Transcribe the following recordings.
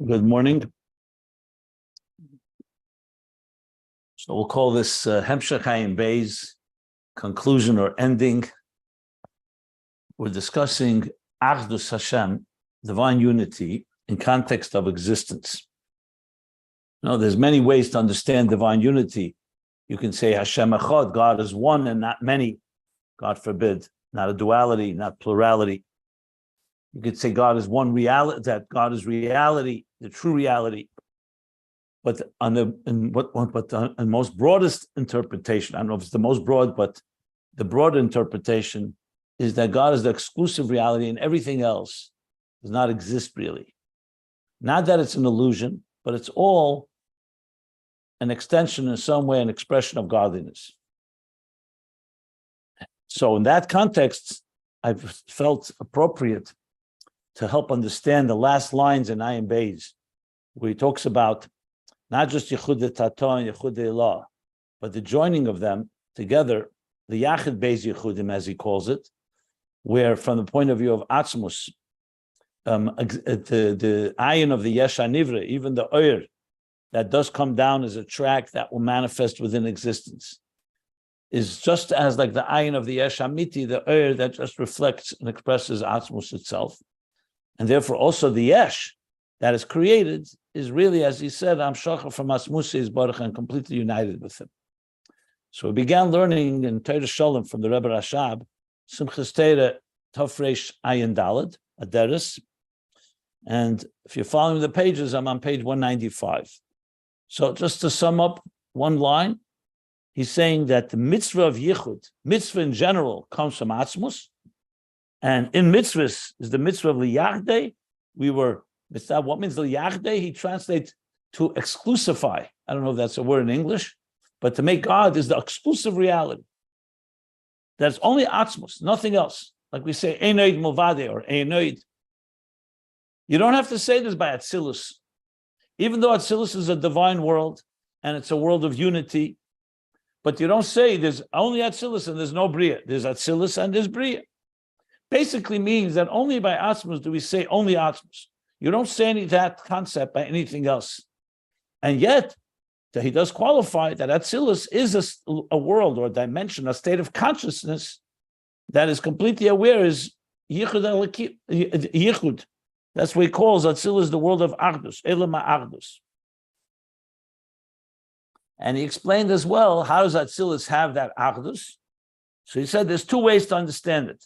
Good morning. So we'll call this Hemshech Hayim Bey's conclusion or ending. We're discussing Achdus Hashem, divine unity, in context of existence. Now, there's many ways to understand divine unity. You can say Hashem Echad, God is one and not many. God forbid, not a duality, not plurality. You could say God is one reality, that God is reality, the true reality. But on the most broadest interpretation, I don't know if it's the most broad, but the broad interpretation is that God is the exclusive reality and everything else does not exist really. Not that it's an illusion, but it's all an extension in some way, an expression of godliness. So in that context, I've felt appropriate to help understand the last lines in Ayin Beis, where he talks about not just Yichud Tato and Yichud Elah, but the joining of them together, the Yachid Beis Yichudim, as he calls it, where from the point of view of Atzmus, the Ayin of the Yesh HaNivra, even the Oyer, that does come down as a track that will manifest within existence, is just as like the Ayin of the Yesh HaMiti, the Oyer that just reflects and expresses Atzmus itself. And therefore also the Yesh that is created is really, as he said, Am Shachar from Atzmus is Baruch and completely united with him. So we began learning in Toras Sholom from the Rebbe Rashab, Simchas Torah Tafresh Ayin Daled, Aderes. And if you're following the pages, I'm on page 195. So just to sum up one line, he's saying that the mitzvah of Yichud, mitzvah in general, comes from Atzmus. And in mitzvahs is the mitzvah of Liyachdei. What means Liyachdei? He translates to exclusify. I don't know if that's a word in English, but to make God is the exclusive reality. That's only Atzmus, nothing else. Like we say, Einoid Mulvade or Einoid. You don't have to say this by Atzilus. Even though Atzilus is a divine world and it's a world of unity, but you don't say there's only Atzilus and there's no Bria. There's Atzilus and there's Bria. Basically means that only by Atzmus do we say only Atzmus. You don't say that concept by anything else. And yet, he does qualify that Atzilus is a world or a dimension, a state of consciousness that is completely aware is Yichud. That's what he calls Atzilus the world of Achdus, Elama Achdus. And he explained as well, how does Atzilus have that Achdus? So he said there's two ways to understand it.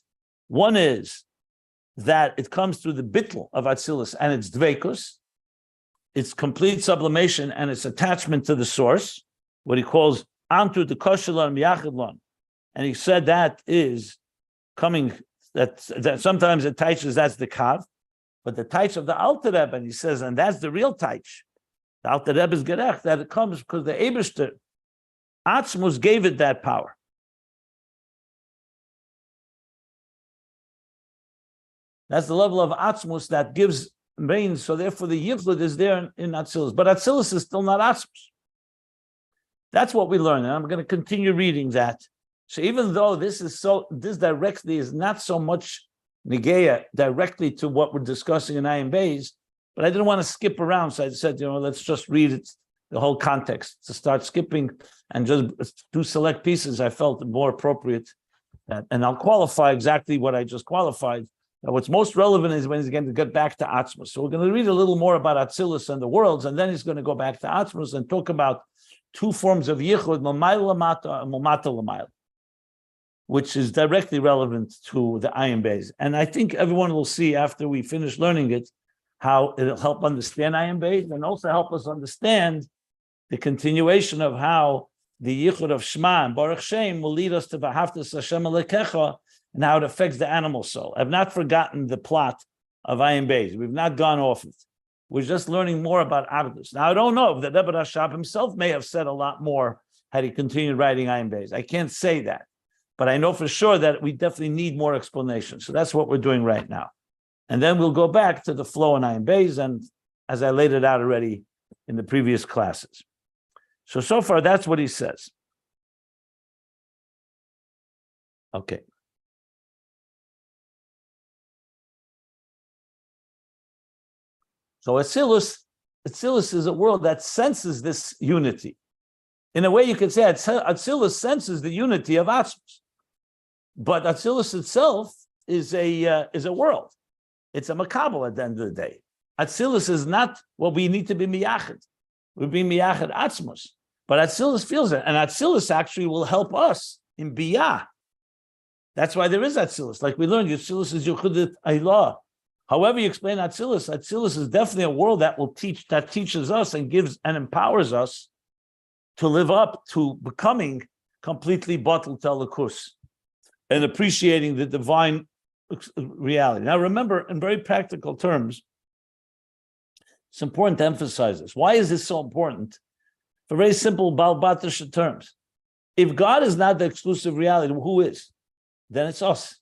One is that it comes through the bittul of Atzilus and its dveikus, its complete sublimation and its attachment to the source, what he calls amtu the koshelan miyachidlon. And he said that is coming, that sometimes it teaches that's the kav, but the taich of the Alter Rebbe, and he says, and that's the real taich. The Alter Rebbe is gerech, that it comes because the Eibishter, Atzmus gave it that power. That's the level of Atzmus that gives reigns. So therefore the Yichud is there in Atzilus. But Atzilus is still not Atzmus. That's what we learn. And I'm going to continue reading that. So even though this directly is not so much Negeya directly to what we're discussing in Ayin Beis, but I didn't want to skip around. So I said, let's just read it, the whole context. To start skipping and just do select pieces, I felt more appropriate. And I'll qualify exactly what I just qualified. Now, what's most relevant is when he's going to get back to Atzmus. So we're going to read a little more about Atzilus and the worlds, and then he's going to go back to Atzmus and talk about two forms of Yichud, Mamayl Lamata and Mamata Lamayl, which is directly relevant to the Ayin Beis. And I think everyone will see after we finish learning it, how it'll help understand Ayin Beis and also help us understand the continuation of how the Yichud of Shema and Baruch Shem will lead us to V'ahavtas Hashem Elokecha, and how it affects the animal soul. I've not forgotten the plot of Ayin Beis. We've not gone off it. We're just learning more about Achdus. Now, I don't know if the Rebbe Rashab himself may have said a lot more had he continued writing Ayin Beis. I can't say that. But I know for sure that we definitely need more explanation. So that's what we're doing right now. And then we'll go back to the flow in Ayin Beis, and as I laid it out already in the previous classes. So far, that's what he says. Okay. So Atzilus Atzilus is a world that senses this unity. In a way, you could say Atzilus senses the unity of Atzmus. But Atzilus itself is a world. It's a makabel at the end of the day. Atzilus is not what we need to be miyachid. We're being miyachid Atzmus. But Atzilus feels it. And Atzilus actually will help us in biyah. That's why there is Atzilus. Like we learned, Atzilus is Yichud Eilah. However you explain Atzilus, Atzilus is definitely a world that teaches us and gives and empowers us to live up to becoming completely batel telekus and appreciating the divine reality. Now remember, in very practical terms, it's important to emphasize this. Why is this so important? For very simple Balbatisha terms. If God is not the exclusive reality, who is? Then it's us.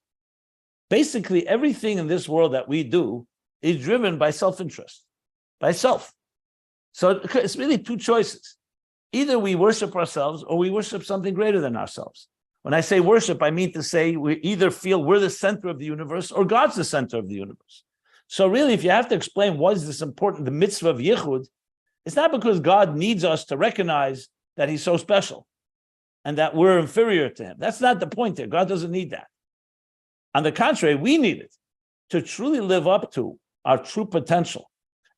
Basically, everything in this world that we do is driven by self-interest, by self. So it's really two choices. Either we worship ourselves or we worship something greater than ourselves. When I say worship, I mean to say we either feel we're the center of the universe or God's the center of the universe. So really, if you have to explain why is this important, the mitzvah of Yichud, it's not because God needs us to recognize that he's so special and that we're inferior to him. That's not the point there. God doesn't need that. On the contrary, we need it to truly live up to our true potential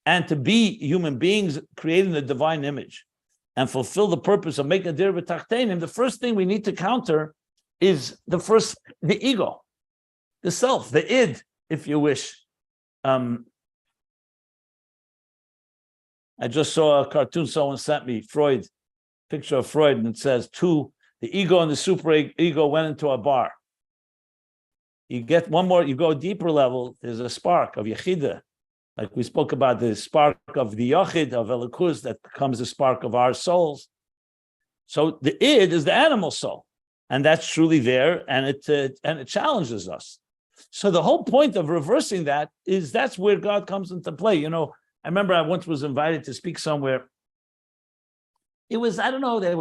and to be human beings creating the divine image and fulfill the purpose of making a dir b'tachtenim. The first thing we need to counter is the ego, the self, the id, if you wish. I just saw a cartoon someone sent me, Freud, picture of Freud, and it says, the ego and the super ego went into a bar. You get one more, you go a deeper level, there's a spark of Yechidah. Like we spoke about the spark of the Yachid, of Elokus, that becomes the spark of our souls. So the id is the animal soul. And that's truly there, and it challenges us. So the whole point of reversing that is that's where God comes into play. You know, I remember I once was invited to speak somewhere. It was, I don't know, they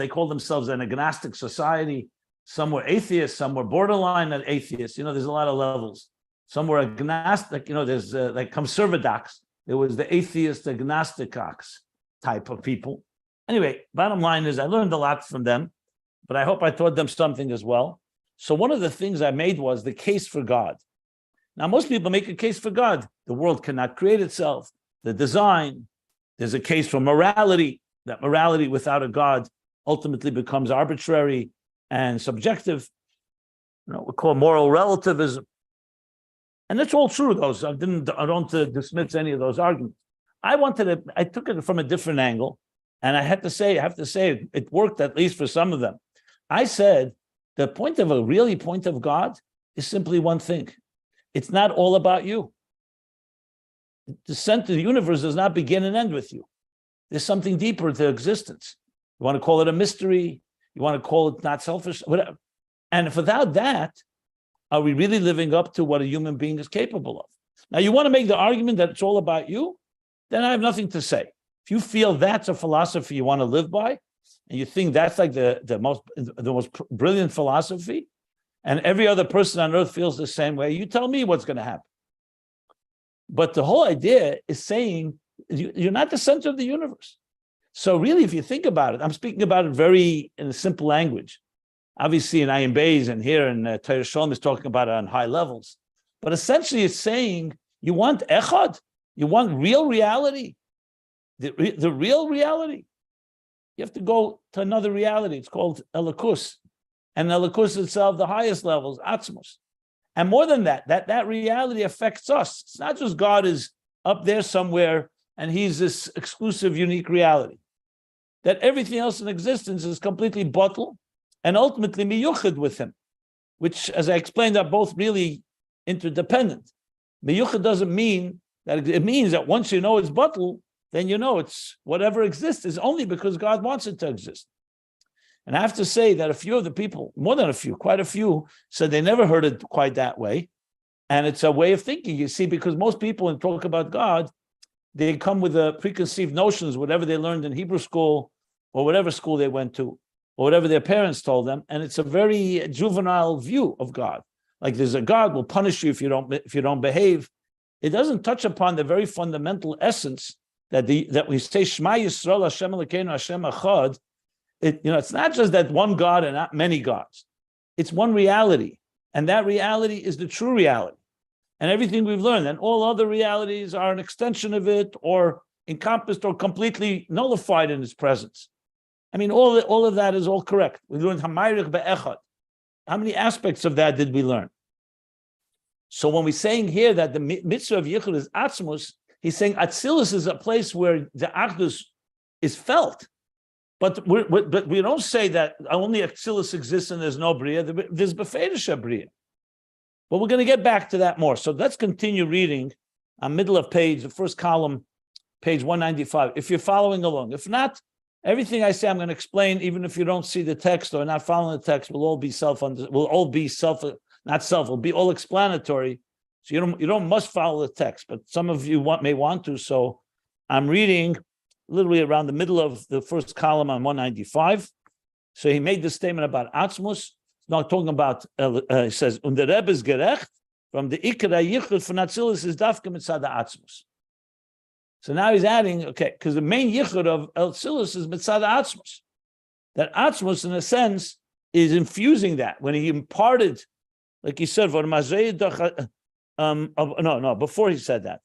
called themselves an agnostic society. Some were atheists, some were borderline atheists. You know, there's a lot of levels. Some were agnostic, you know, there's like conservadox. There was the atheist agnosticox type of people. Anyway, bottom line is I learned a lot from them, but I hope I taught them something as well. So one of the things I made was the case for God. Now, most people make a case for God. The world cannot create itself. The design, there's a case for morality, that morality without a God ultimately becomes arbitrary and subjective. You know, we call moral relativism. And that's all true, those. I don't dismiss any of those arguments. I took it from a different angle, and I have to say, it worked at least for some of them. I said, the point of God is simply one thing. It's not all about you. The center of the universe does not begin and end with you. There's something deeper to existence. You want to call it a mystery, you want to call it not selfish, whatever. And if without that, are we really living up to what a human being is capable of? Now, you want to make the argument that it's all about you, then I have nothing to say. If you feel that's a philosophy you want to live by, and you think that's like the most brilliant philosophy, and every other person on earth feels the same way, you tell me what's going to happen. But the whole idea is saying you're not the center of the universe. So really, if you think about it, I'm speaking about it very in a simple language. Obviously, in Ayin Beis and here in Toras Sholom is talking about it on high levels. But essentially, it's saying you want echad, you want real reality, the real reality. You have to go to another reality. It's called Elokus. And Elokus itself, the highest levels, Atzmus. And more than that, that reality affects us. It's not just God is up there somewhere and he's this exclusive, unique reality. That everything else in existence is completely batel and ultimately miyuchid with him, which, as I explained, are both really interdependent. Miyuchid doesn't mean that it means that once you know it's batel, then you know it's whatever exists is only because God wants it to exist. And I have to say that a few of the people, more than a few, quite a few, said they never heard it quite that way. And it's a way of thinking, you see, because most people, when talk about God, they come with the preconceived notions, whatever they learned in Hebrew school or whatever school they went to, or whatever their parents told them. And it's a very juvenile view of God. Like there's a God will punish you if you don't behave. It doesn't touch upon the very fundamental essence that we say Shema Yisrael Hashem Elokeinu Hashem Echad. It's not just that one God and not many gods. It's one reality, and that reality is the true reality. And everything we've learned, and all other realities are an extension of it, or encompassed, or completely nullified in its presence. I mean, all of that is all correct. We learned Hamayrik Be'echad. How many aspects of that did we learn? So when we're saying here that the mitzvah of Yichud is Atzmus, he's saying Atzilus is a place where the Achdus is felt. But we don't say that only Atzilus exists and there's no Bria. There's Befedisha Bria. But we're going to get back to that more. So let's continue reading on middle of page, the first column, page 195, if you're following along. If not, everything I say I'm going to explain, even if you don't see the text or not following the text, will all be will be all explanatory. So you don't must follow the text, but some of you may want to. So I'm reading literally around the middle of the first column on 195. So he made this statement about Atzmus. Now talking about, he says, und der Rebbe is gerecht, from the Ikra Yichud von Atzilus is dafke mitzad Atzmus. So now he's adding, okay, because the main Yichud of Atzilus is mitzad Atzmus. That Atzmus, in a sense, is infusing that. When he imparted, like he said, before he said that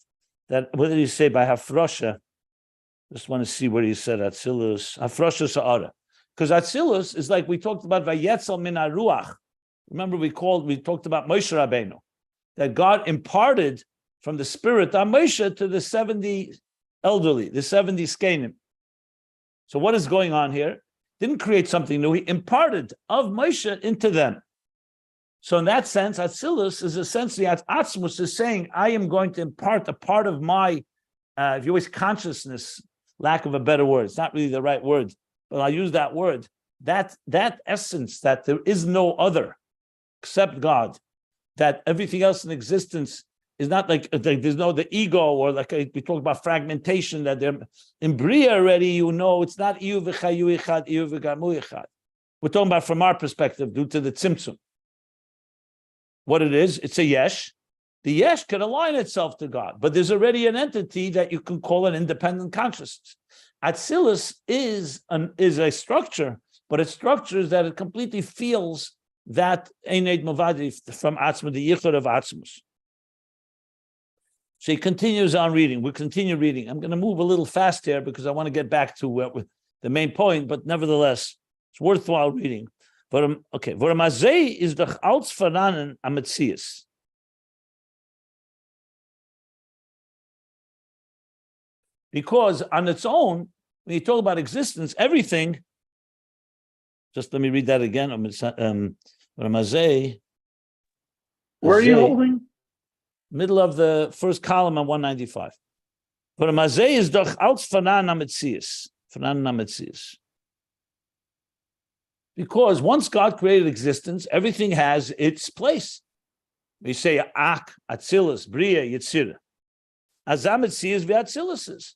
what did he say by Hafrosha? Just want to see where he said Atzilus, Hafrosha Sa'ara. Because Atzilus is like we talked about Vayetzel min haruach. Remember we talked about Moshe Rabbeinu, that God imparted from the spirit on Moshe to the 70 elderly, the 70 skenim. So what is going on here? Didn't create something new. He imparted of Moshe into them. So in that sense, Atzilus is essentially, Atzmus is saying, I am going to impart a part of my, if you always consciousness, lack of a better word. It's not really the right word, but I'll use that word. That essence, that there is no other except God, that everything else in existence is not like there's no the ego, or like we talk about fragmentation, that they're in Bria already, it's not Iyu v'chayu echad, Iyu v'gamu echad. We're talking about from our perspective, due to the tzimtzum. What it is, it's a yesh. The yesh can align itself to God, but there's already an entity that you can call an independent consciousness. Atzilus is a structure, but it structures that it completely feels that Eined Mavadi from Atzmus, the Yichud of Atzmus. So he continues on reading. We'll continue reading. I'm going to move a little fast here because I want to get back to the main point, but nevertheless, it's worthwhile reading. Okay, Voramazei is the Altsfaranen Ametzias. Because on its own, when you talk about existence, everything, just let me read that again. Where are you holding? Middle of the first column on 195. Voramazei is doch Altsfaranen Ametzias. Because once God created existence, everything has its place. We say Ak, Atzilus, Bria, Yetzirah. Azametzias v'Atzilus is.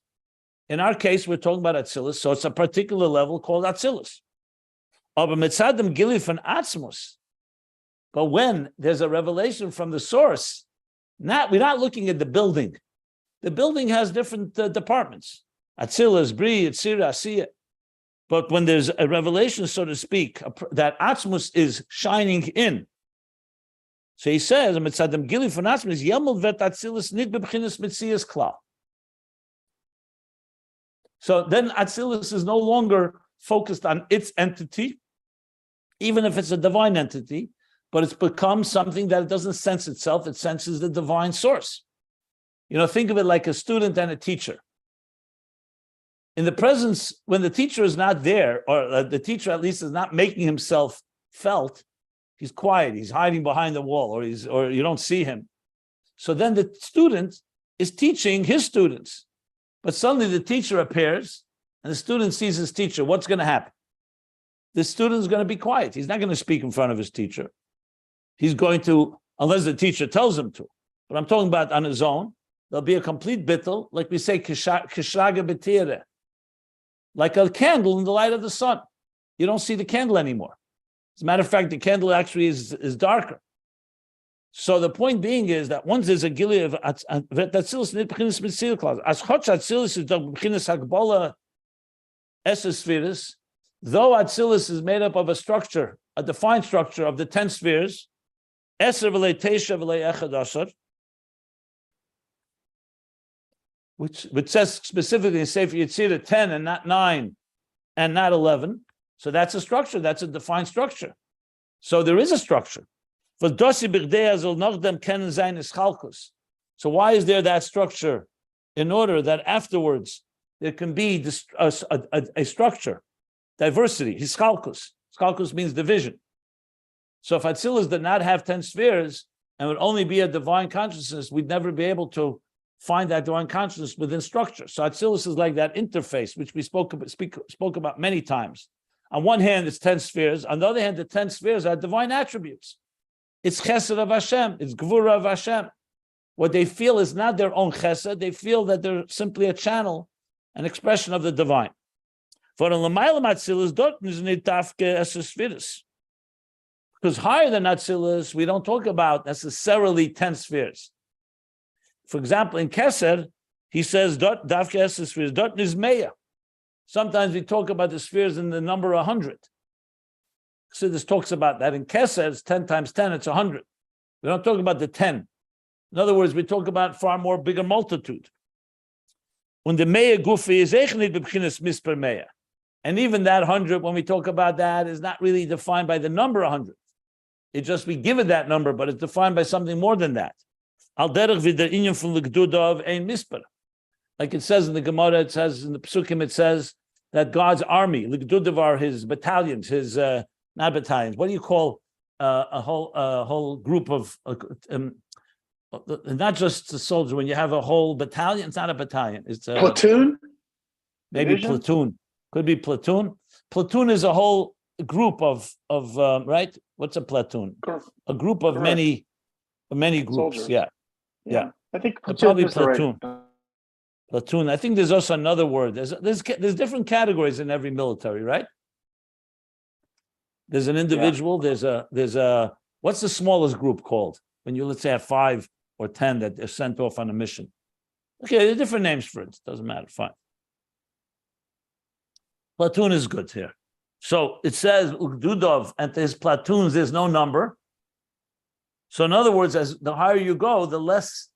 In our case, we're talking about Atzilus, so it's a particular level called Atzilus. Aber mitzadem gilif and Atzmus. But when there's a revelation from the source, we're not looking at the building. The building has different departments. Atzilus, Bria, Yetzirah, Asiyah. But when there's a revelation, so to speak, that Atzmus is shining in. So he says, mitzadem gilif and Atzmus, yemel vet Atzilus nit bebchinas mitzias klal. So then Atzilus is no longer focused on its entity, even if it's a divine entity, but it's become something that it doesn't sense itself, it senses the divine source. Think of it like a student and a teacher. In the presence, when the teacher is not there, or the teacher at least is not making himself felt, he's quiet, he's hiding behind the wall, or you don't see him. So then the student is teaching his students. But suddenly the teacher appears and the student sees his teacher. What's going to happen? The student is going to be quiet. He's not going to speak in front of his teacher. He's going to, unless the teacher tells him to. But I'm talking about on his own. There'll be a complete bittul, like we say, kishaga betire, like a candle in the light of the sun. You don't see the candle anymore. As a matter of fact, the candle actually is darker. So the point being is that once there's a Gilead of Atzilus nit b'chinas Mitzvah clause, as Chotz Atzilus is the b'chinas Hagbola Esespheres, though Atzilus is made up of a structure, a defined structure of the 10 spheres, Eser v'lei Teisha v'lei Echad Asar, which says specifically in Sefer Yetzirah 10 and not 9 and not 11. So that's a structure. That's a defined structure. So there is a structure. So why is there that structure? In order that afterwards there can be a structure, diversity. Hischalkus. Hischalkus means division. So if Atzilus did not have 10 spheres and would only be a divine consciousness, we'd never be able to find that divine consciousness within structure. So Atzilus is like that interface, which we spoke about many times. On one hand, it's 10 spheres. On the other hand, the 10 spheres are divine attributes. It's chesed of Hashem. It's gvura of Hashem. What they feel is not their own chesed. They feel that they're simply a channel, an expression of the divine. For because higher than Atzilus, we don't talk about necessarily 10 spheres. For example, in Keser, he says, dot dafke esser spheres, dot nizmeya. Sometimes we talk about the spheres in the number 100. So this talks about that. In Keser, it's 10 times 10, it's 100. We don't talk about the 10. In other words, we talk about far more bigger multitude. When the meya gufi is echnit b'bchinas misper meya. And even that 100, when we talk about that, is not really defined by the number 100. It just we give it that number, but it's defined by something more than that. Al derech v'der inyan from the gdudav ein misper. Like it says in the Gemara, it says in the Psukim, it says that God's army, Ligdudav are his battalions, his not battalions. What do you call a whole group of not just a soldier? When you have a whole battalion, it's not a battalion. It's a platoon. Maybe Division? platoon. Could be platoon. Platoon is a whole group of right. What's a platoon? A group of Correct. many groups. Soldiers. Yeah. I think Probably is the right- platoon. Platoon. I think there's also another word. There's different categories in every military, right? There's an individual. There's a. What's the smallest group called when you let's say have 5 or 10 that they're sent off on a mission? Okay, there are different names for it. Doesn't matter. Fine. Platoon is good here. So it says Dudov and his platoons. There's no number. So in other words, as the higher you go, the less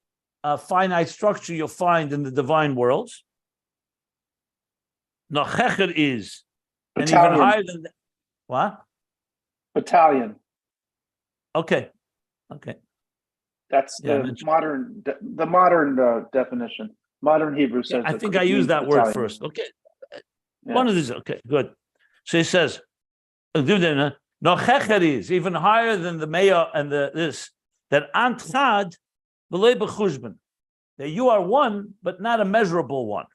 finite structure you'll find in the divine worlds. Nochecher is, and even Battalion. higher than that. What? Battalion. Okay. That's the modern definition. Modern Hebrew says. I that think it I used means that word battalion. first. Okay. Yeah. One of these. Okay, good. So he says, Nochecher is even higher than the Maya and this. That Antchad that you are one, but not a measurable one.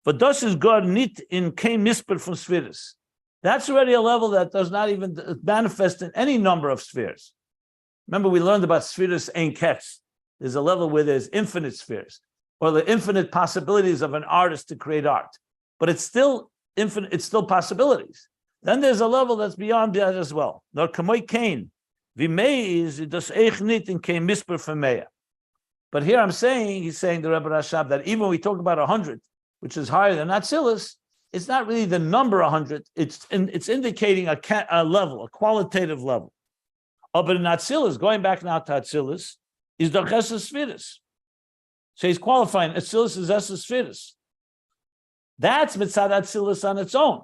But das is God nit in kein misper from spheres. That's already a level that does not even manifest in any number of spheres. Remember, we learned about spheres ein kets. There's a level where there's infinite spheres, or the infinite possibilities of an artist to create art. But it's still infinite, it's still possibilities. Then there's a level that's beyond that as well. Nor kamoy kain. Vimei is das eich nit in kein misper from meya. But here he's saying the Rebbe Rashab, that even when we talk about 100, which is higher than Atzilus, it's not really the number 100. It's indicating a level, a qualitative level. But in Atzilus, going back now to Atzilus, is the Chesed Spheres. So he's qualifying Atzilus is Chesed Spheres. That's Mitzad Atzilus on its own.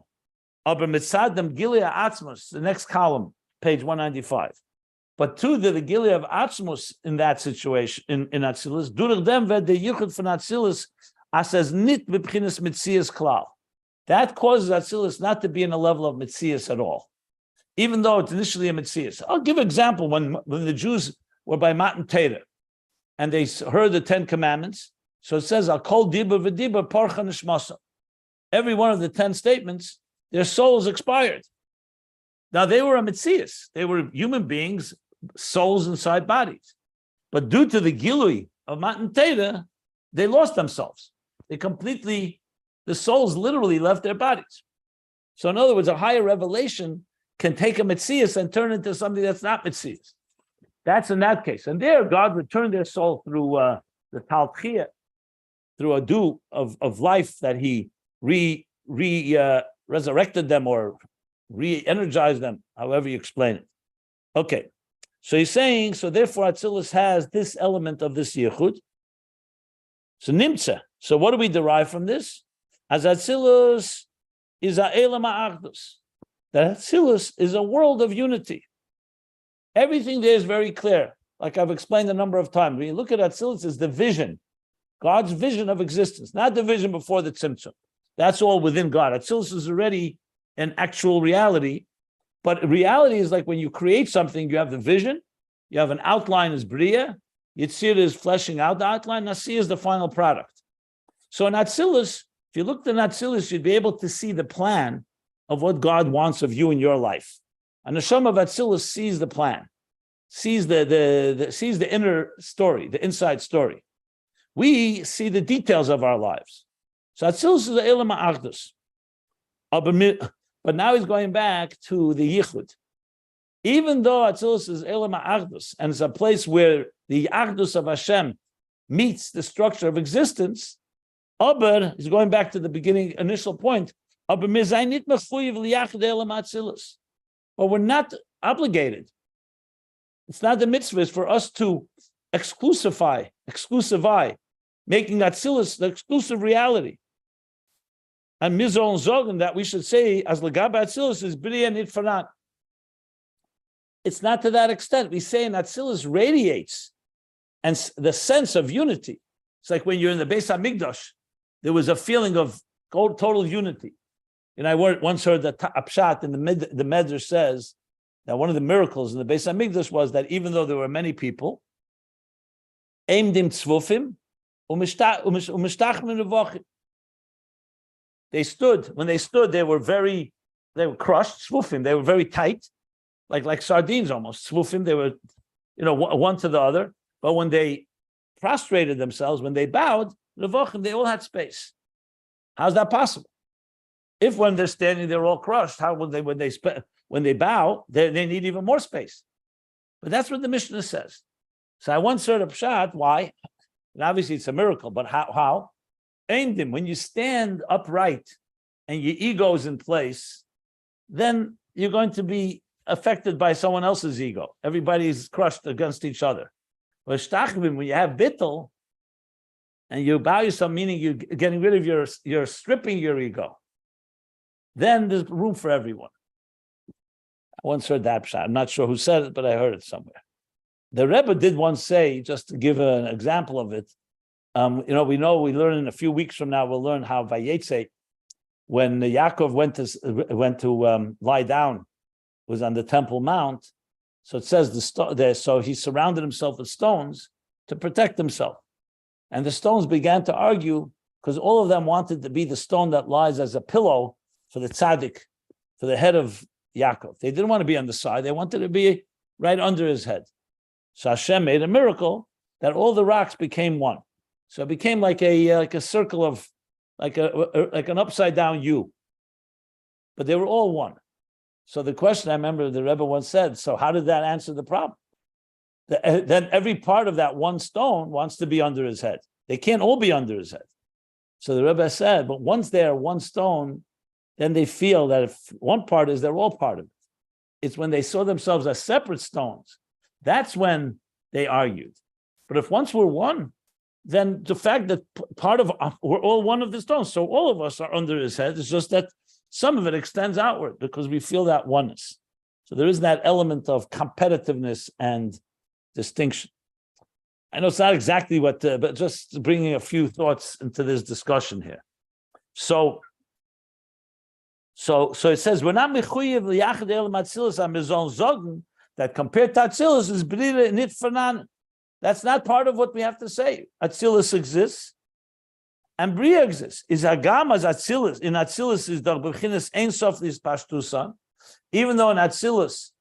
Aber Mitzad dem Gilia Atzmus, the next column, page 195. But to the Gilia of Atzmus in that situation, in Atzilus, durch dem wird der Yichud von Atzilus as nit b'bchinas Mitzias klal. That causes Atzilus not to be in a level of Mitzias at all, even though it's initially a Mitzias. I'll give an example. When the Jews were by Matan Torah and they heard the 10 commandments, so it says, Al kol diba v'diba parcha nishmasa. Every one of the 10 statements, their souls expired. Now they were a Mitzias. They were human beings, souls inside bodies. But due to the Gilui of Matan Torah, they lost themselves. The souls literally left their bodies. So in other words, a higher revelation can take a Mitzias and turn into something that's not Mitzias. That's in that case. And there, God returned their soul through the Talchia, through a dew of life that he resurrected them or re-energized them, however you explain it. Okay. So he's saying, so therefore Atzilus has this element of this Yichud. So Nimtza. So what do we derive from this? As Atzilus is ha'elam ha'achdus. That Atzilus is a world of unity. Everything there is very clear, like I've explained a number of times. When you look at Atzilus, it's the vision, God's vision of existence, not the vision before the Tzimtzum. That's all within God. Atzilus is already an actual reality, but reality is like when you create something, you have the vision, you have an outline as Bria, Yitzir is fleshing out the outline, Nasi is the final product. So in Atzilus, if you looked at Atzilus, you'd be able to see the plan of what God wants of you in your life. And the Neshama of Atzilus sees the plan, sees the inner story, the inside story. We see the details of our lives. So Atzilus is the Elam Ha'achdus. But now he's going back to the Yichud. Even though Atzilus is Elam Ha'achdus, and it's a place where the Achdus of Hashem meets the structure of existence, Aber is going back to the beginning, initial point. But we're not obligated. It's not the mitzvah for us to exclusify, making Atzilus the exclusive reality. And Mizol and Zogan that we should say, as Lagab Atzilus is B'riya Nitfaran. It's not to that extent. We say in Atzilus radiates and the sense of unity. It's like when you're in the Beis HaMikdash, there was a feeling of total unity. And I once heard that Pshat in the Medrash says that one of the miracles in the Beis HaMikdash was that even though there were many people, Eimdim Tzvufim, Umishtachim Nevochim. When they stood, they were crushed, Tzvufim, they were very tight, like sardines almost. Tzvufim, they were, one to the other. But when they prostrated themselves, when they bowed, Nevochim, they all had space. How's that possible? If when they're standing, they're all crushed, how would they, when they bow, they need even more space? But that's what the Mishnah says. So I once heard a pshat, why? And obviously it's a miracle, but how? Aimdim, when you stand upright and your ego is in place, then you're going to be affected by someone else's ego. Everybody's crushed against each other. But when you have bittul, and you bow yourself, meaning you're getting rid of you're stripping your ego, then there's room for everyone. I once heard that pshat. I'm not sure who said it, but I heard it somewhere. The Rebbe did once say, just to give an example of it, we learn in a few weeks from now, we'll learn how Vayetze, when Yaakov went to lie down, was on the Temple Mount. So it says so he surrounded himself with stones to protect himself. And the stones began to argue because all of them wanted to be the stone that lies as a pillow for the tzaddik, for the head of Yaakov. They didn't want to be on the side. They wanted to be right under his head. So Hashem made a miracle that all the rocks became one. So it became like a circle of, like an upside down U. But they were all one. So the question I remember the Rebbe once said, so how did that answer the problem? Then every part of that one stone wants to be under his head. They can't all be under his head. So the Rebbe said, but once they are one stone, then they feel that if one part is, they're all part of it. It's when they saw themselves as separate stones, that's when they argued. But if once we're one, then the fact that we're all one of the stones, so all of us are under his head, it's just that some of it extends outward because we feel that oneness. So there is that element of competitiveness and distinction. I know it's not exactly but just bringing a few thoughts into this discussion here. So it says we're not mechuyev liyachad el matzilus amizon zogen that compared to Atzilus is brira nit fanan. That's not part of what we have to say. Atzilus exists and Bria exists. Is agam as Atzilus in Atzilus is the bechinas ein sof is pashtusan. Even though in Atzilus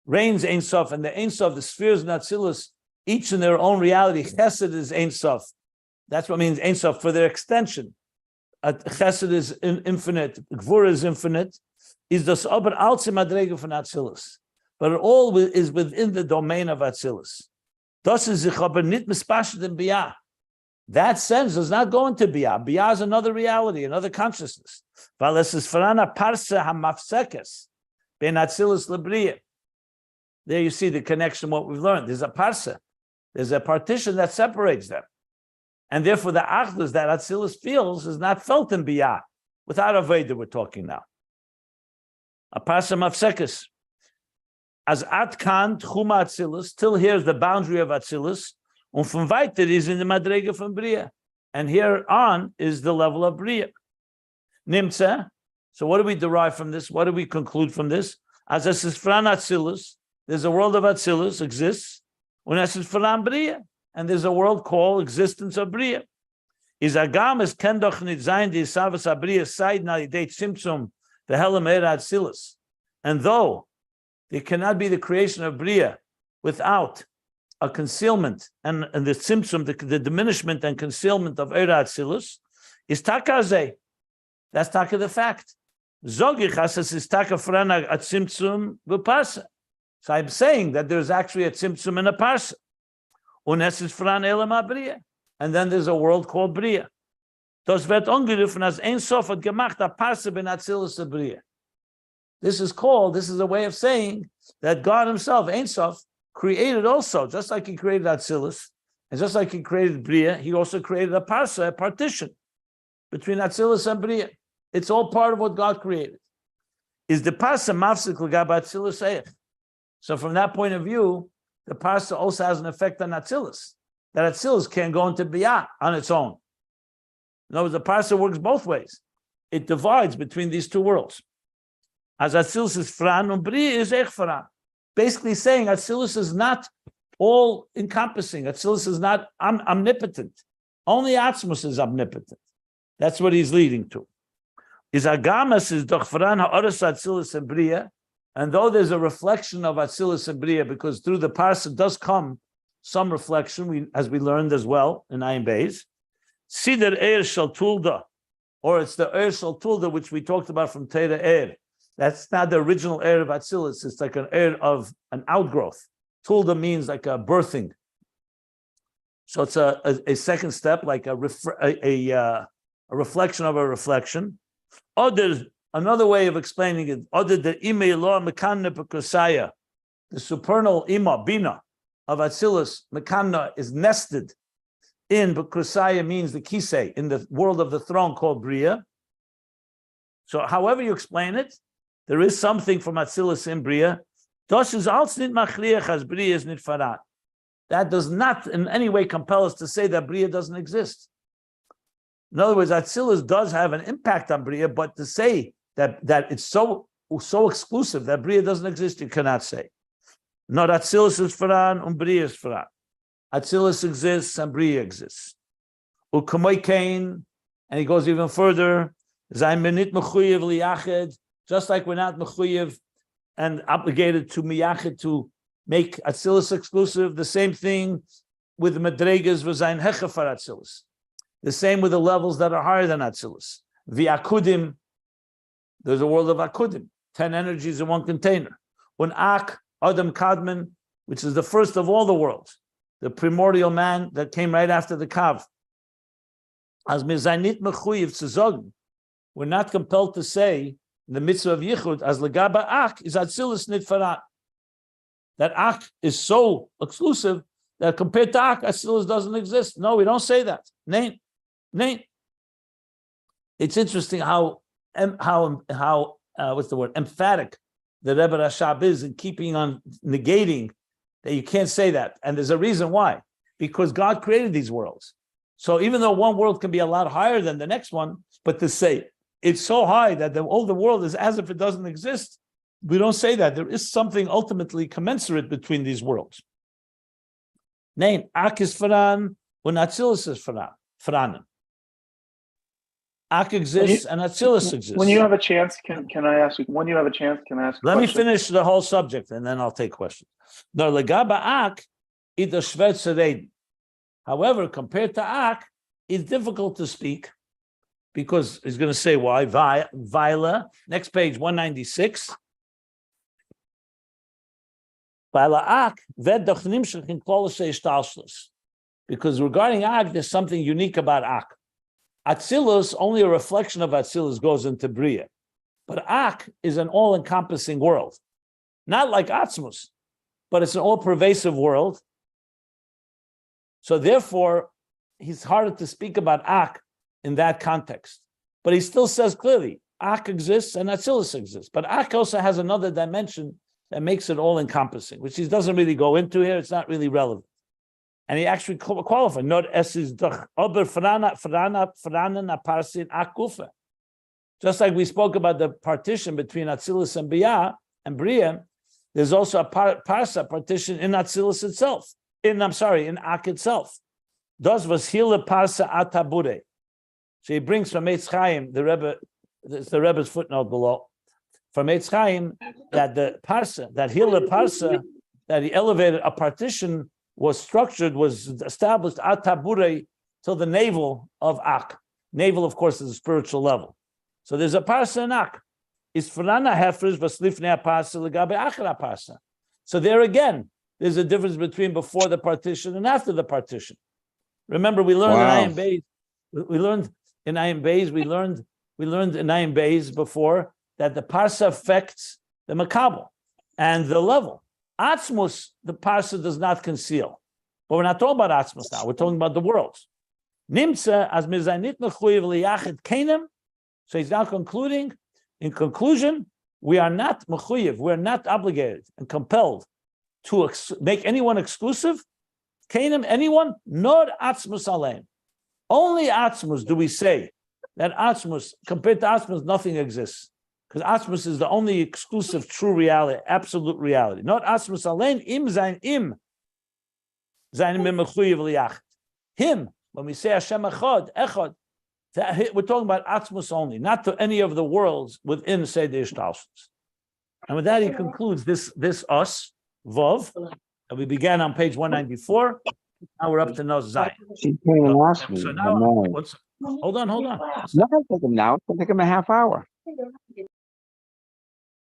reigns Ein Sof, and the Ein Sof, the spheres in Atzilus, each in their own reality, Chesed is Ein Sof. That's what means Ein Sof, for their extension. Chesed is infinite, Gvura is infinite, is das aber alze madrege von Atzilus. but it all is within the domain of Atzilus. Das ist sich aber nicht mispashet in Biyah. That sense does not go into Biyah. Biyah is another reality, another consciousness. Weil es ist Farana Parse Hamafsekes, Ben Atzilus Lebriya. There you see the connection, what we've learned. There's a parsa. There's a partition that separates them. And therefore, the achdus that Atzilus feels is not felt in Biyah. Without Aveda, we're talking now. A parsa mafsekes. As Atkan, Tchuma Atzilus, till here's the boundary of Atzilus, and from weiter is in the Madrega from Bria. And here on is the level of Bria. Nimtza. So what do we derive from this? What do we conclude from this? As es is Fran Atzilus, there's a world of Atzilus exists, and es is Fran Bria, and there's a world called existence of Bria. Is agam es ken doch nit sein die Savas Bria side na idei Tzimtzum the Helam Atzilus. And though there cannot be the creation of Bria without a concealment and the Tzimtzum, the diminishment and concealment of Atzilus, is takazeh. That's taka the fact. Zogich as is taka frana at Tzimtzum v'parsa. So I'm saying that there's actually a Tzimtzum and a parsa. Unes is fran elam Bria. And then there's a world called Bria. Das wird angerufen as ein Sof hat gemacht a parsa ben Atzilus Bria. This is a way of saying that God himself, Ein Sof, created also, just like he created Atzilus, and just like he created Bria, he also created a parsa, a partition between Atzilus and Bria. It's all part of what God created. Is the parsa mafsik l'gab Atzilus eich? So from that point of view, the parsa also has an effect on Atzilus. That Atzilus can't go into Biyah on its own. In other words, the parsa works both ways. It divides between these two worlds. As Atzilus is fran and Bria is ech fran. Basically saying Atzilus is not all encompassing. Atzilus is not omnipotent. Only Atzmus is omnipotent. That's what he's leading to. Is agamas is doch fran ha'oros Atzilus and Bria. And though there's a reflection of Atzilus and Bria, because through the parsa does come some reflection, as we learned as well in Ayin Beis, Sider Eir Shel Tulda, or it's the Eir Shel Tulda, which we talked about from Teira Eir. That's not the original Eir of Atzilus. It's like an Eir of an outgrowth. Tulda means like a birthing. So it's a second step, like a reflection of a reflection. Another way of explaining it, the supernal ima, bina, of Atzilus, mekanna, is nested in Bekusaya means the kisei, in the world of the throne called Bria. So however you explain it, there is something from Atzilus in Bria. That does not in any way compel us to say that Bria doesn't exist. In other words, Atzilus does have an impact on Bria, but to say that it's so exclusive that Bria doesn't exist, you cannot say. Not Atzilus is Faran and Bria is Faran. Atzilus exists and Bria exists. U'kamoi kain, and he goes even further. Zayin menit mechuyev liyached, just like we're not mechuyev and obligated to miyached to make Atzilus exclusive. The same thing with the Madregas v'zayin hechafar Atzilus. The same with the levels that are higher than Atzilus. V'akudim, there's a world of akudim, 10 energies in one container. When Ak, Adam Kadman, which is the first of all the worlds, the primordial man that came right after the Kav. As mizanit mechuyev tzizog, we're not compelled to say in the mitzvah of Yichud, as legaba Ak is Atzilus nitfarat. That Ak is so exclusive that compared to Ak, Atzilus doesn't exist. No, we don't say that. Nay. It's interesting how what's the word? Emphatic the Rebbe Rashab is in keeping on negating that you can't say that. And there's a reason why. Because God created these worlds. So even though one world can be a lot higher than the next one, but to say it's so high that the whole world is as if it doesn't exist, we don't say that. There is something ultimately commensurate between these worlds. Name, Ak is Faran, when Atzilus is Faranim. Ak exists and Atzilus exists. When you have a chance, can I ask you? When you have a chance, can I ask? Let me finish the whole subject and then I'll take questions. No, legaba Ak, it the Shvet. However, compared to Ak, it's difficult to speak because he's going to say why. Vila, next page, 196. Because regarding Ak, there's something unique about Ak. Atzilus, only a reflection of Atzilus goes into Bria. But Ak is an all-encompassing world. Not like Atzmus, but it's an all-pervasive world. So therefore, he's harder to speak about Ak in that context. But he still says clearly, Ak exists and Atzilus exists. But Ak also has another dimension that makes it all-encompassing, which he doesn't really go into here. It's not really relevant. And he actually qualified, not esis doch aber franan aparsin akufa. Just like we spoke about the partition between Atzilus and Bria, there's also a parsa partition in Atzilus itself. In Ak itself. Das was hila parsa atabure. So he brings from Eitz Chaim, the Rebbe's footnote below, from Eitz Chaim, that the parsa, that hila parsa, that he elevated a partition was established atabure till the navel of Ak. Navel, of course, is a spiritual level. So there's a parsa in Ak. Isfrana hefresh vaslifnei parsa legabe achra parsa. So there again, there's a difference between before the partition and after the partition. Remember, we learned in Ayin Beis. We learned in Ayin Beis. We learned in Ayin Beis before that the parsa affects the makabel and the level. Atzmus, the parsa does not conceal. But we're not talking about Atzmus now. We're talking about the worlds. Nimtza as mizanit mechuyev liyachid kenim. So he's now concluding. In conclusion, we are not mechuyev. We're not obligated and compelled to make anyone exclusive. Kenim, anyone, nor Atzmus alein. Only Atzmus do we say that Atzmus, compared to Atzmus, nothing exists. Because Atzmus is the only exclusive true reality, absolute reality. Not Atzmus alein, im zayin mechuyev liyachid. Him, when we say Hashem echad, we're talking about Atzmus only, not to any of the worlds within Seder Ishtalshus. And with that, he concludes this us, Vav, and we began on page 194. Now we're up to Nos Zayin. So now, hold on. No, I'll take him now. It'll take him a half hour.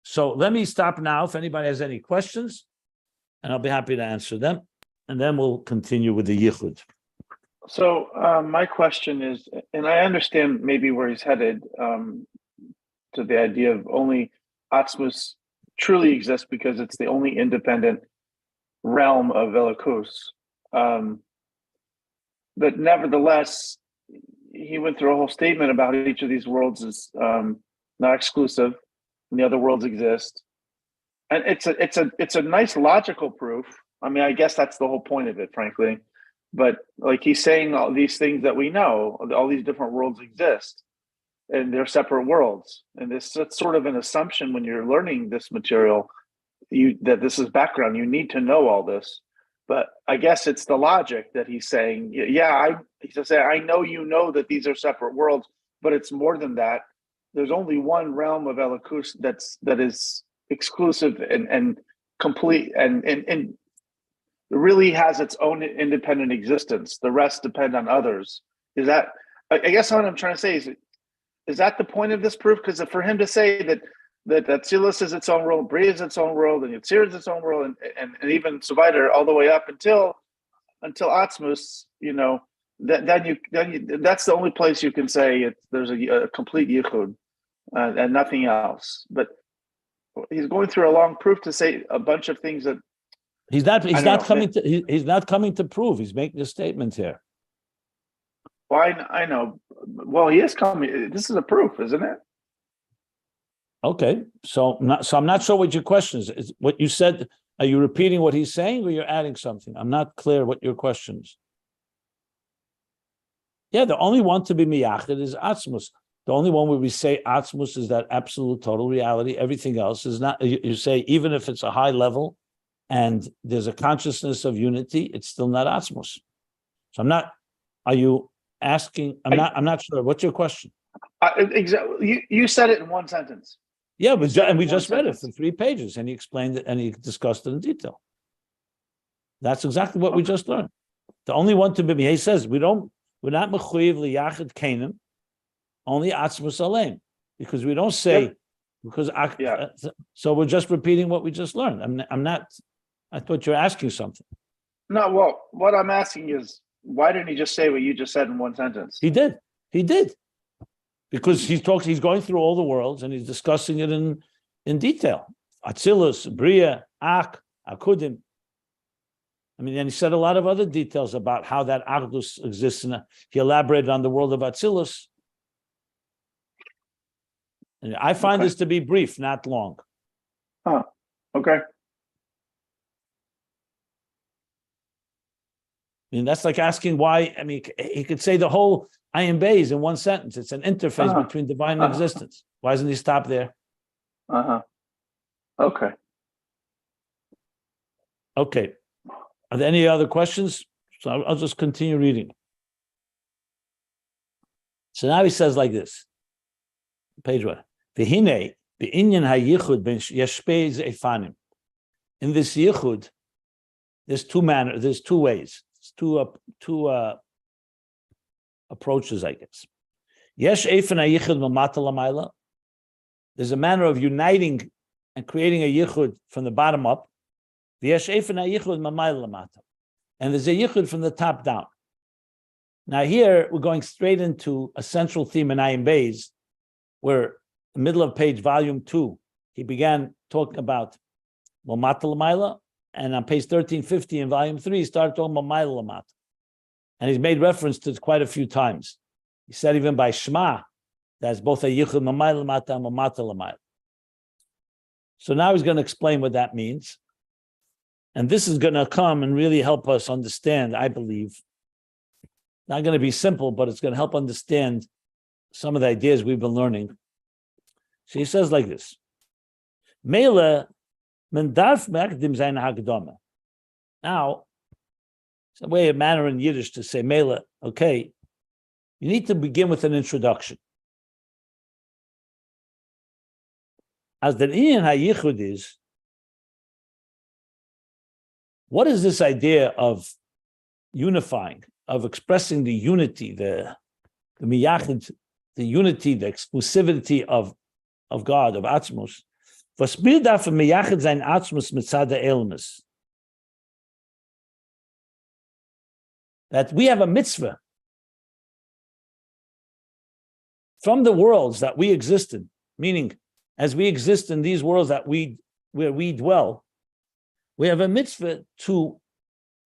So let me stop now if anybody has any questions, and I'll be happy to answer them. And then we'll continue with the Yichud. So my question is, and I understand maybe where he's headed, to the idea of only Atzmus truly exists because it's the only independent realm of Elokus. But nevertheless, he went through a whole statement about each of these worlds is not exclusive, and the other worlds exist. And it's a nice logical proof. I mean, I guess that's the whole point of it, frankly. But like he's saying, all these things that we know, all these different worlds exist, and they're separate worlds. And that's sort of an assumption when you're learning this material, that this is background. You need to know all this. But I guess it's the logic that he's saying. He's saying, I know you know that these are separate worlds, but it's more than that. There's only one realm of Elokus that is exclusive and complete and really has its own independent existence. The rest depend on others. Is that, I guess what I'm trying to say is that the point of this proof? Because for him to say that Atzilus is its own world, Bria is its own world, and Yitzir is its own world, and even so weiter, all the way up until Atzmus, then you that's the only place you can say there's a complete Yichud and nothing else. But he's going through a long proof to say a bunch of things that he's not coming to prove. He's making a statement here. Well, I know. Well, he is coming. This is a proof, isn't it? Okay, so I'm not sure what your question is. What you said, are you repeating what he's saying, or you're adding something? I'm not clear what your question is. Yeah, the only one to be miyachid is Atzmus. The only one where we say Atzmus is that absolute total reality. Everything else is not. You say even if it's a high level, and there's a consciousness of unity, it's still not Atzmus. So I'm not. Are you asking? I'm not sure. What's your question? Exactly. You said it in one sentence. Yeah, and we just read it for 3 pages, and he explained it and he discussed it in detail. That's exactly what we just learned. The only one to be, he says, we're not mechuyev liyachid kenim, only Atzmus alein, because we don't say, so we're just repeating what we just learned. I'm not I thought you were asking something. No, well, what I'm asking is, why didn't he just say what you just said in one sentence? He did. Because he's going through all the worlds and he's discussing it in detail. Atzilus, Bria, Ak, Akudim. I mean, and he said a lot of other details about how that Achdus exists. He elaborated on the world of Atzilus. And I find this to be brief, not long. Huh. Okay. I mean, that's like asking why. I mean, he could say the whole Ayin Beis in one sentence. It's an interface between divine and existence. Why doesn't he stop there? Okay. Okay. Are there any other questions? So I'll just continue reading. So now he says like this. Page 1. V'hinei b'inyan ha-yichud ben yeshpei ze'efanim. In this yichud, there's two ways. There's two approaches, I guess. Yesh eifan ha-yichud mamata lamayla. There's a manner of uniting and creating a yichud from the bottom up. V'yesh eifan ha-yichud mamayla lamata. And there's a yichud from the top down. Now here, we're going straight into a central theme in Ayin Beis, where the middle of page, volume 2, he began talking about Mamata Lamaila, and on page 1350 in volume 3, he started talking about Maila Lamata. And he's made reference to it quite a few times. He said even by Shema, that's both a Yichud Mamaila Lamata and Mamata Lamaila. So now he's going to explain what that means. And this is going to come and really help us understand, I believe. Not going to be simple, but it's going to help understand some of the ideas we've been learning. So he says like this: Mele men darf mekdim zayn hagdama. Now, it's a way of manner in Yiddish to say Mele. Okay, you need to begin with an introduction. As the inyan hayichud is, what is this idea of unifying, of expressing the unity, the miyachid, the unity, the exclusivity of God, of Atzmus? Was mir darf miyachid sein Atzmus mitzad ha'elmus? That we have a mitzvah from the worlds that we exist in, meaning as we exist in these worlds where we dwell, we have a mitzvah to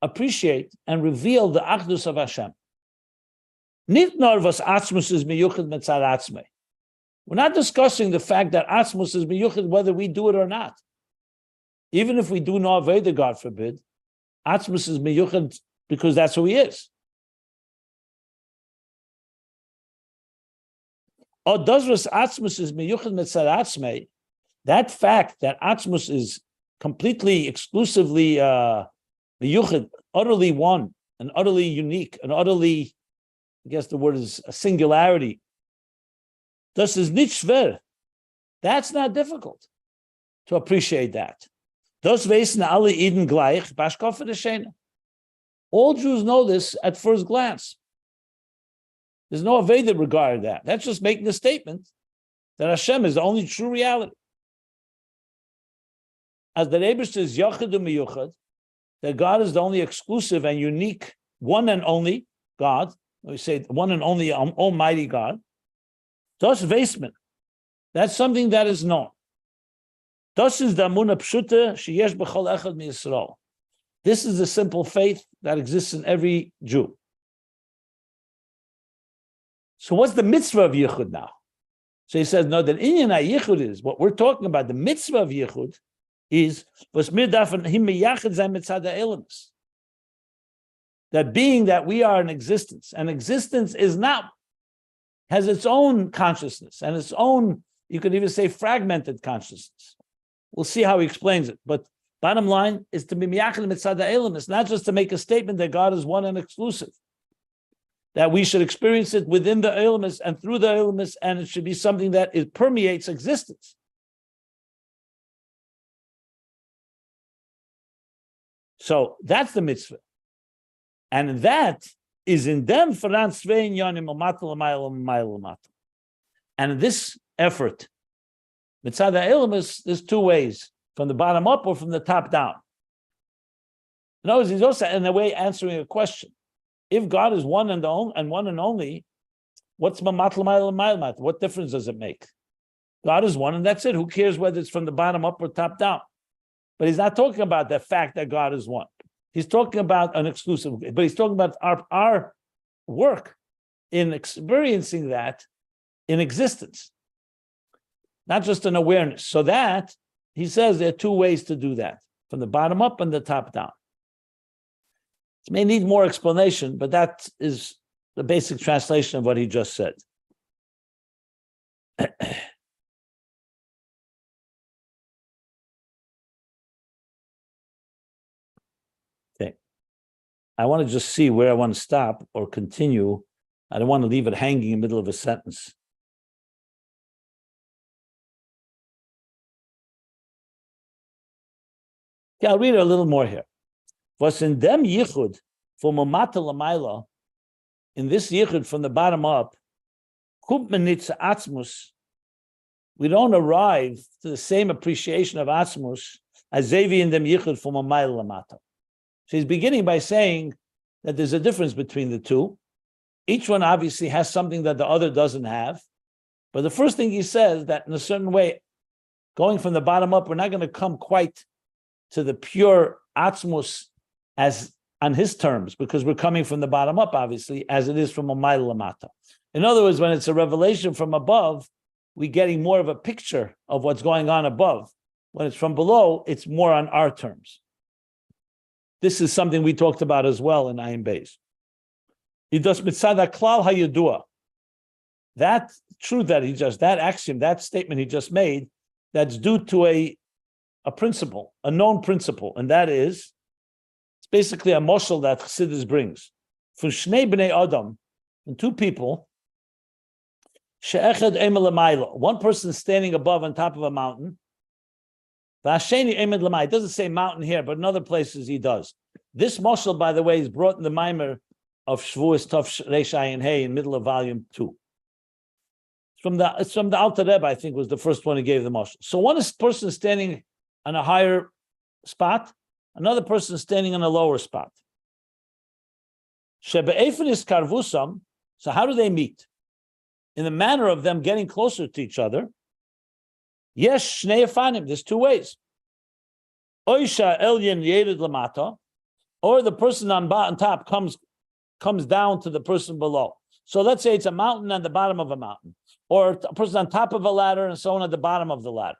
appreciate and reveal the Achdus of Hashem. Nicht nur was Atzmus is miyuchid mitzad atzmei. We're not discussing the fact that Atzmus is miyuchid whether we do it or not. Even if we do no Veda, God forbid, Atzmus is miyuchid because that's who he is. Or does was Atzmus is miyuchid mitzad atzmei, that fact that Atzmus is completely, exclusively miyuchid, utterly one, and utterly unique, and utterly, I guess the word is a singularity. Das is nicht schwer. That's not difficult to appreciate that. Das wissen alle Eden gleich, b'hashkafa d'Shena. All Jews know this at first glance. There's no Aveda regarding that. That's just making a statement that Hashem is the only true reality. As the Rebbe says, Yachid u'miyuchad, that God is the only exclusive and unique, one and only God. We say one and only Almighty God. Das Veisman. That's something that is known. Das is the Amunah Pshuta sheyesh b'chol echad miYisrael. This is the simple faith that exists in every Jew. So what's the mitzvah of Yichud now? So he says, no, the inyan ha-Yichud is, what we're talking about, the mitzvah of Yichud is, was mir darfen him miyachid zayn mitzad ha'elemus. That being that we are in existence, and existence is not, has its own consciousness and its own, you could even say fragmented consciousness. We'll see how he explains it. But bottom line is to be miyachid mitzad ha'elemus, not just to make a statement that God is one and exclusive. That we should experience it within the elemus and through the elemus, and it should be something that it permeates existence. So that's the mitzvah. And that is in them and in this effort, mitzad ha'elemus, there's two ways, from the bottom up or from the top down. In other words, he's also in a way answering a question. If God is one and only, what's mamat l'mayla l'mayla? What difference does it make? God is one, and that's it. Who cares whether it's from the bottom up or top down? But he's not talking about the fact that God is one. He's talking about an exclusive, but he's talking about our work in experiencing that in existence, not just an awareness. So that, he says, there are two ways to do that, from the bottom up and the top down. It may need more explanation, but that is the basic translation of what he just said. Okay. I want to just see where I want to stop or continue. I don't want to leave it hanging in the middle of a sentence. Okay, I'll read it a little more here. Was in dem Yichud from Mamata Lamaila, in this Yichud from the bottom up, Atzmus, we don't arrive to the same appreciation of Atzmus as Zevi in dem Yichud from Mamayla Lamata. So he's beginning by saying that there's a difference between the two. Each one obviously has something that the other doesn't have. But the first thing he says that in a certain way, going from the bottom up, we're not going to come quite to the pure Atzmus as on his terms, because we're coming from the bottom up, obviously, as it is from a Mamayla Lamata. In other words, when it's a revelation from above, we're getting more of a picture of what's going on above. When it's from below, it's more on our terms. This is something we talked about as well in Ayin Beis. That truth that axiom, that statement he just made, that's due to a principle, a known principle, and that is, it's basically a moshel that Chassidus brings. For Shnei Bnei Adam, and two people, one person standing above on top of a mountain. It doesn't say mountain here, but in other places he does. This moshel, by the way, is brought in the Maimer of Shavuos Tov Reish Ayin Hey in middle of volume 2. It's from the Alter Rebbe, I think, was the first one who gave the moshel. So one person is standing on a higher spot, another person is standing on a lower spot. Shebe'efen is karvusam. So how do they meet? In the manner of them getting closer to each other. Yes, shnei afanim. There's two ways. Oisha elyon yedid lamata, or the person on top comes down to the person below. So let's say it's a mountain on the bottom of a mountain, or a person on top of a ladder and so on at the bottom of the ladder.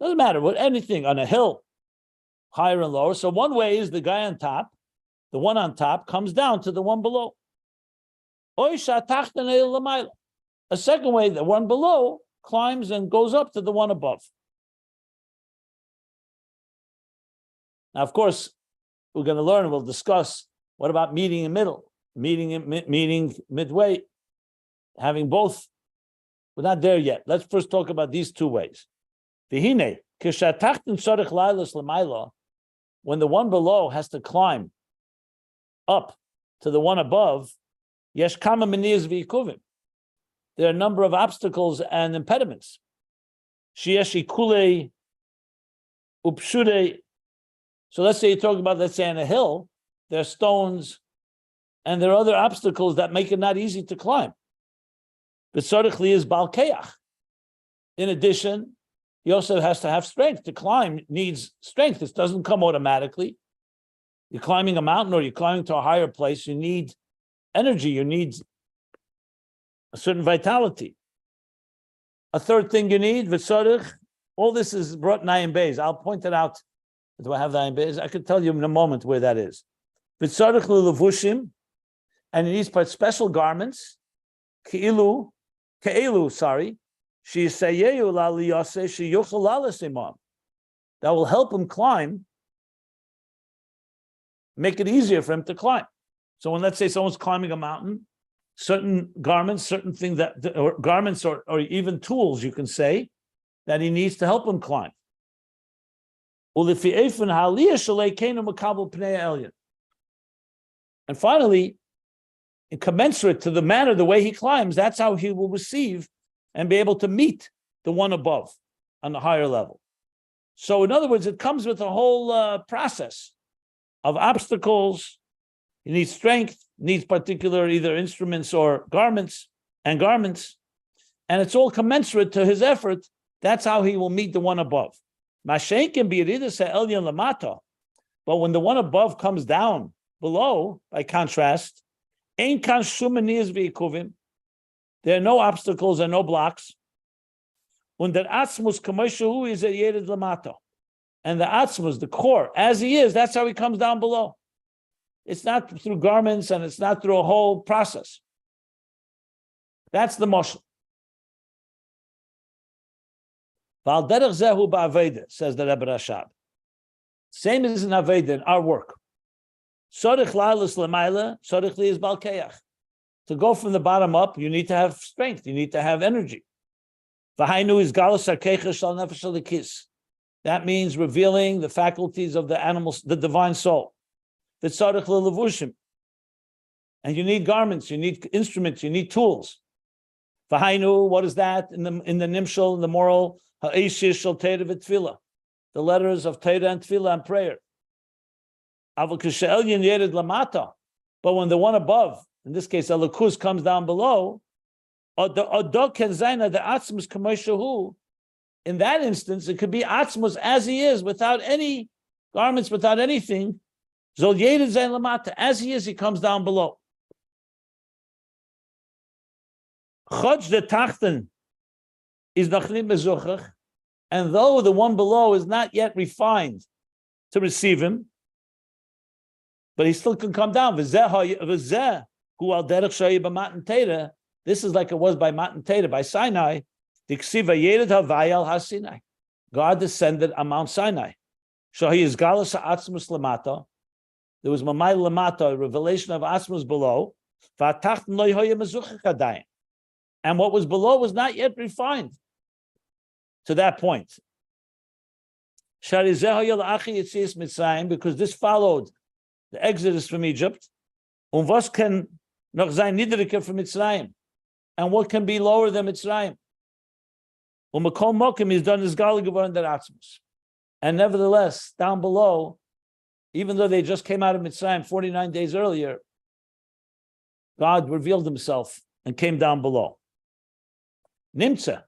Doesn't matter what anything on a hill, higher and lower. So one way is the guy on top, the one on top comes down to the one below. Oisha tachtan el lamayla. A second way, the one below climbs and goes up to the one above. Now, of course, we're going to learn, we'll discuss, what about meeting in middle, meeting midway, having both. We're not there yet. Let's first talk about these two ways. When the one below has to climb up to the one above, yesh kama meniyas v'ikuvim. There are a number of obstacles and impediments. Sheyesh ikule upshude. So let's say you're talking about, let's say on a hill, there are stones and there are other obstacles that make it not easy to climb. B'tzarich is balkeach. In addition, he also has to have strength. To climb needs strength. This doesn't come automatically. You're climbing a mountain or you're climbing to a higher place, you need energy, you need a certain vitality. A third thing you need, v'tzarich, all this is brought in Ayin Beis. I'll point it out. Do I have the Ayin Beis? I could tell you in a moment where that is. V'tzarich l'levushim, and he needs special garments, ke'elu, sheyisayeyu la'liyaseh sheyochel la'lesimam, that will help him climb, make it easier for him to climb. So when, let's say, someone's climbing a mountain, certain garments, certain things or garments or even tools, you can say, that he needs to help him climb. And finally, in commensurate to the manner, the way he climbs, that's how he will receive and be able to meet the one above on the higher level. So in other words, it comes with a whole process. of obstacles. He needs strength, needs particular either instruments or garments, and it's all commensurate to his effort. That's how he will meet the one above. But when the one above comes down below, by contrast, there are no obstacles and no blocks. And the Atzmus, the core, as he is, that's how he comes down below. It's not through garments and it's not through a whole process. That's the moshel. Says the Rebbe Rashab. Same as in Aveda, in our work. To go from the bottom up, you need to have strength, you need to have energy. That means revealing the faculties of the animals, the divine soul. And you need garments, you need instruments, you need tools. What is that in the nimshal, in the moral? The letters of Torah and Tefillah and prayer. But when the one above, in this case, Elokus, comes down below, in that instance, it could be Atzmus as he is, without any garments, without anything. As he is, he comes down below. Chodj de Tachten is nachlim bezuchach, and though the one below is not yet refined to receive him, but he still can come down. This is like it was by Matan Torah, by Sinai. God descended on Mount Sinai. There was Mamai Lamata, a revelation of Atzmus below. And what was below was not yet refined to that point. Because this followed the exodus from Egypt. And what can be lower than Mitzrayim? And nevertheless, down below, even though they just came out of Mitzrayim 49 days earlier, God revealed himself and came down below. Nimtza.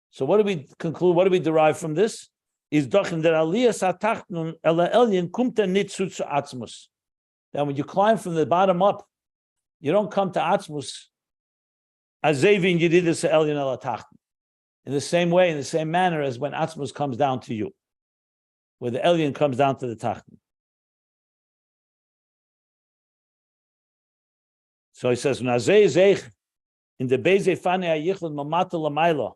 So what do we conclude? What do we derive from this? Is dochin der aliyas hatachnun ela elyon kumta nitzutz atzmus. That when you climb from the bottom up, you don't come to Atzmus as zevin yedidus elyon ela tachton. In the same way, in the same manner as when Atzmus comes down to you, where the elyon comes down to the tachton. So he says, "Nazei zeich in the beze fane yichud mamata lamayla,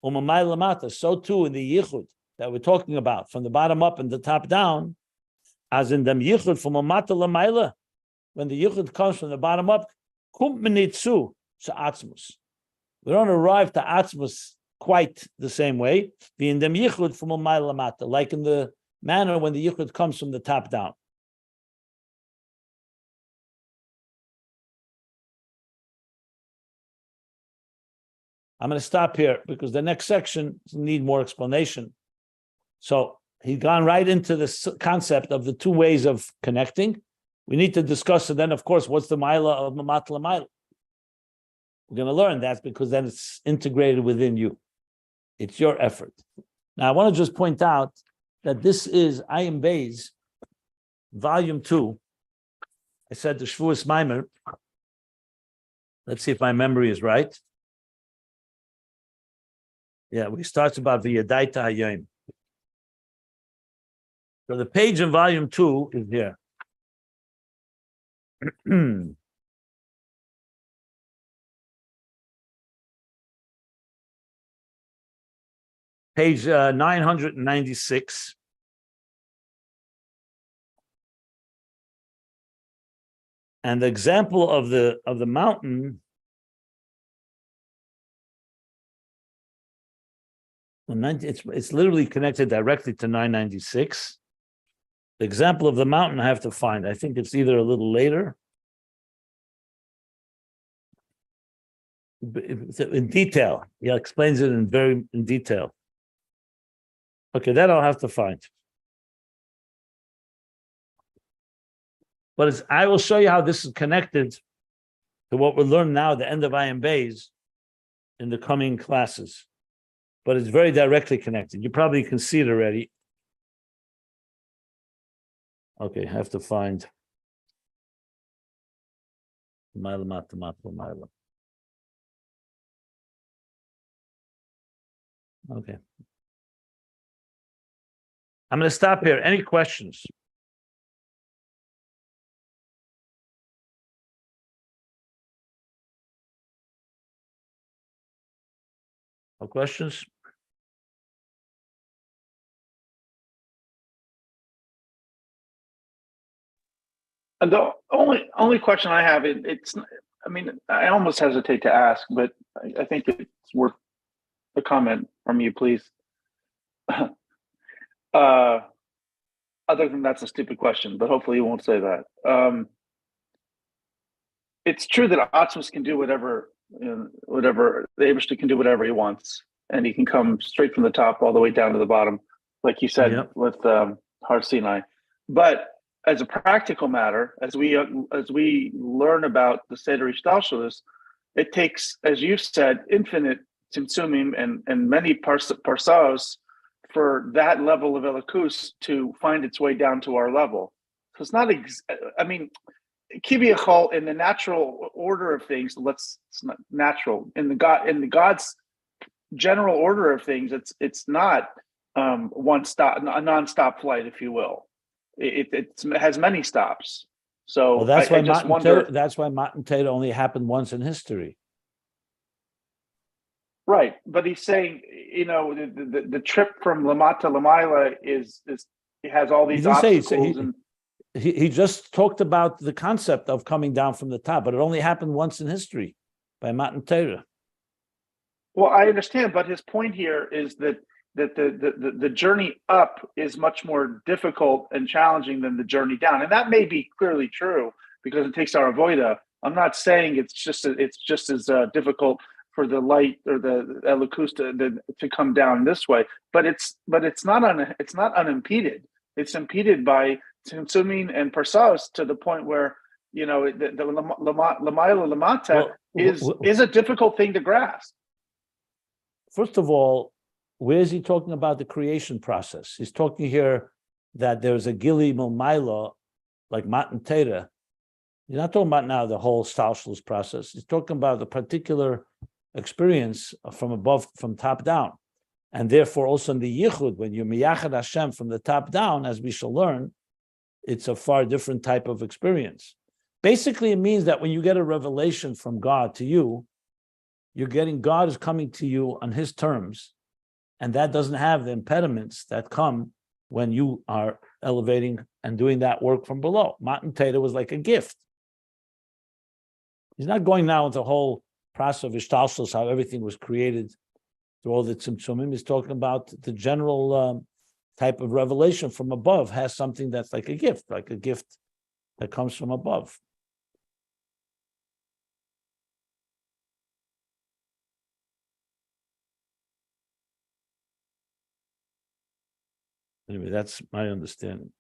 or mamayla lamata." So too in the yichud that we're talking about, from the bottom up and the top down, as in the yichud from mamata lamayla, when the yichud comes from the bottom up, kum menitzu to Atzmus. We don't arrive to Atzmus quite the same way. Be in the yichud from mamayla lamata, like in the manner when the yichud comes from the top down. I'm going to stop here because the next section needs more explanation. So he's gone right into this concept of the two ways of connecting. We need to discuss it then, of course, what's the Maila of Mamat Lamaila? We're going to learn that because then it's integrated within you. It's your effort. Now, I want to just point out that this is Ayim Beis, Volume 2. I said the Shvuas Maimer. Let's see if my memory is right. Yeah, we start about V'yadaita Hayom. So the page in volume 2 is here. Page 996. And the example of the mountain. It's literally connected directly to 996. The example of the mountain I have to find. I think it's either a little later. In detail. He explains it in detail. Okay, that I'll have to find. But I will show you how this is connected to what we're learning now at the end of I Am Bays in the coming classes. But it's very directly connected. You probably can see it already. Okay, I have to find Mila Mata Mata Mila. Okay. I'm going to stop here. Any questions? No questions? And the only question I have, it's, I mean, I almost hesitate to ask, but I think it's worth a comment from you, please. Other than that's a stupid question, but hopefully you won't say that. It's true that Atzmus can do whatever, whatever the Eibishter can do whatever he wants, and he can come straight from the top all the way down to the bottom, like you said with Har Sinai. But as a practical matter, as we learn about the Seder Ishtalshalos, it takes, as you said, infinite tzimtzumim and many parsaos for that level of elikus to find its way down to our level. So it's not, I mean, kiviyachol in the natural order of things. It's not natural in the God's general order of things. It's not one stop, a non-stop flight, if you will. It has many stops. So well, that's I just wonder. That's why Matan Torah only happened once in history. Right, but he's saying, the trip from Lamata Lamaila is it has all these obstacles. He just talked about the concept of coming down from the top, but it only happened once in history by Matan Torah. Well, I understand, but his point here is that the journey up is much more difficult and challenging than the journey down, and that may be clearly true because it takes our avoida. I'm not saying it's just as difficult for the light or the elikus to come down this way, but it's not unimpeded. It's impeded by tzimtzumim and parsaos to the point where the lamayla lamata is a difficult thing to grasp. First of all, where is he talking about the creation process? He's talking here that there's a gili milmaila, like Matan Torah. He's not talking about now the whole stalshlus process. He's talking about the particular experience from above, from top down. And therefore also in the Yichud, when you miyachad Hashem from the top down, as we shall learn, it's a far different type of experience. Basically, it means that when you get a revelation from God to you, you're getting, God is coming to you on his terms, and that doesn't have the impediments that come when you are elevating and doing that work from below. Matan Torah was like a gift. He's not going now into the whole process of Ishtalshalos, how everything was created through all the tzimtzumim. He's talking about the general type of revelation from above has something that's like a gift that comes from above. Anyway, that's my understanding.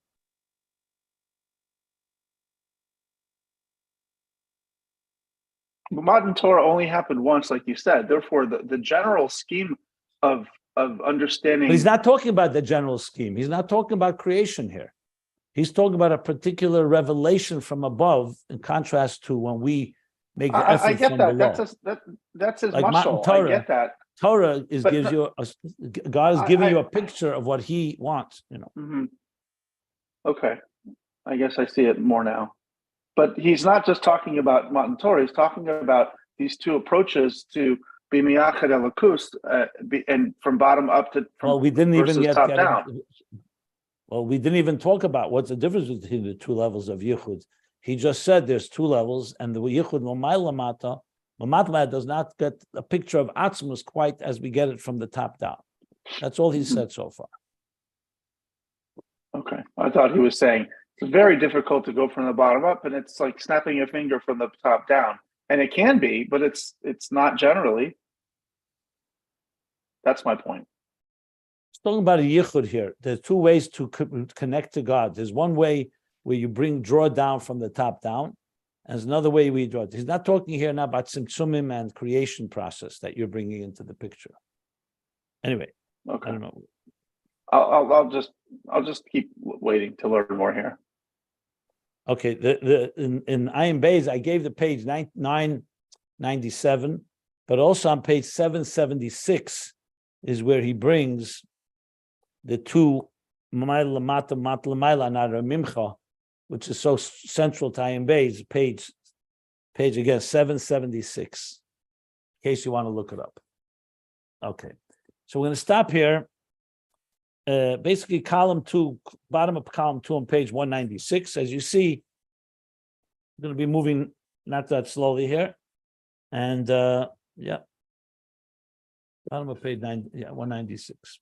But Matan Torah only happened once, like you said. Therefore, the general scheme of understanding. But he's not talking about the general scheme. He's not talking about creation here. He's talking about a particular revelation from above, in contrast to when we make the effort. I get from that. Below. That's his like muscle. Torah, I get that. Torah God is giving you a picture of what he wants. Mm-hmm. Okay, I guess I see it more now. But he's not just talking about Matan Torah. He's talking about these two approaches to be miyachad elikus, and from bottom up to we didn't even top down. Well, we didn't even talk about what's the difference between the two levels of Yichud. He just said there's two levels, and the Yichud Lamata does not get a picture of Atzmus quite as we get it from the top down. That's all he said so far. Okay, I thought he was saying it's very difficult to go from the bottom up, and it's like snapping a finger from the top down. And it can be, but it's not generally. That's my point. Talking about a yichud here, there's two ways to connect to God. There's one way where you draw down from the top down. And there's another way we draw it. He's not talking here now about tzimtzumim and creation process that you're bringing into the picture. Anyway, Okay. I don't know. I'll just keep waiting to learn more here. Okay, in Ayin Beis, I gave the page 997, but also on page 776 is where he brings the two Mimcha, which is so central to Ayin Beis, page again, 776, in case you want to look it up. Okay, so we're going to stop here. Basically, column 2, bottom of column 2 on page 196. As you see, I'm going to be moving not that slowly here. And bottom of page 196.